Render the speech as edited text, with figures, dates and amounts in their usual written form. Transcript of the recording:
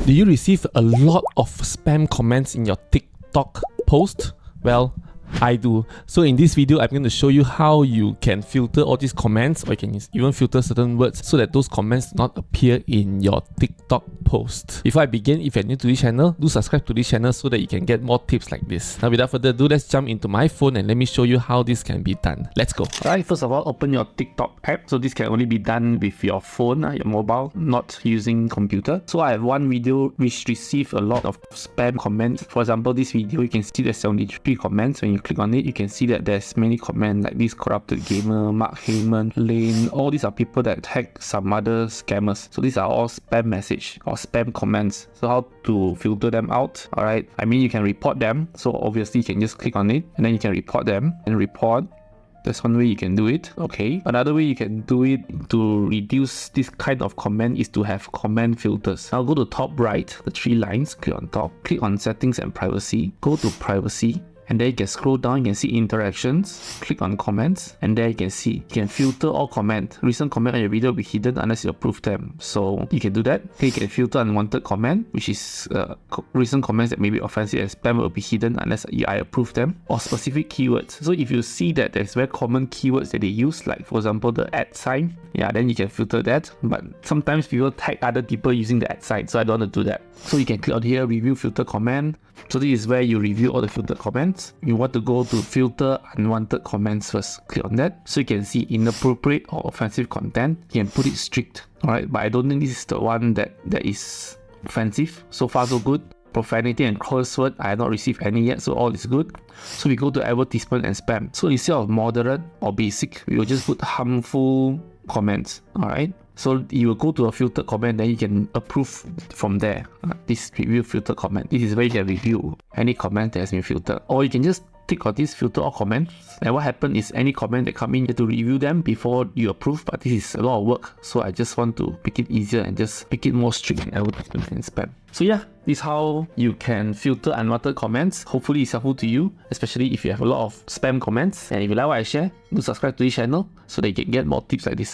Do you receive a lot of spam comments in your TikTok post? Well, I do. So in this video, I'm going to show you how you can filter all these comments, or you can even filter certain words so that those comments do not appear in your TikTok post. Before I begin, if you're new to this channel, do subscribe to this channel so that you can get more tips like this. Now without further ado, let's jump into my phone and let me show you how this can be done. Let's go. Alright, first of all, open your TikTok app. So this can only be done with your phone, your mobile, not using computer. So I have one video which received a lot of spam comments. For example, this video, you can see there's 73 comments. When you click on it, you can see that there's many comments like this corrupted gamer, Mark Heyman, Lane. All these are people that tag some other scammers. So these are all spam message or spam comments. So how to filter them out? Alright, I mean, you can report them. So obviously you can just click on it and then you can report them and report. That's one way you can do it. Okay. Another way you can do it to reduce this kind of comment is to have comment filters. Now go to top right, the three lines, click on top, click on settings and privacy, go to privacy. And then you can scroll down, you can see interactions, click on comments, and there you can see, you can filter all comment. Recent comment on your video will be hidden unless you approve them. So you can do that. Okay, you can filter unwanted comment, which is recent comments that may be offensive and spam will be hidden unless I approve them. Or specific keywords. So if you see that there's very common keywords that they use, like for example the @ sign, yeah, then you can filter that. But sometimes people tag other people using the @ sign, so I don't want to do that. So you can click on here, review filter comment. So this is where you review all the filtered comments. You want to go to filter unwanted comments first. Click on that. So you can see inappropriate or offensive content. You can put it strict. Alright, but I don't think this is the one that is offensive. So far so good. Profanity and curse word, I have not received any yet, so all is good. So we go to advertisement and spam. So instead of moderate or basic, we will just put harmful comments. Alright. So you will go to a filtered comment, then you can approve from there. This review filtered comment. This is where you can review any comment that has been filtered. Or you can just tick on this filter all comments. And what happens is any comment that come in, you have to review them before you approve. But this is a lot of work, so I just want to make it easier and just make it more strict in advertisement and spam. So yeah, this is how you can filter unwanted comments. Hopefully it's helpful to you, especially if you have a lot of spam comments. And if you like what I share, do subscribe to this channel so that you can get more tips like this.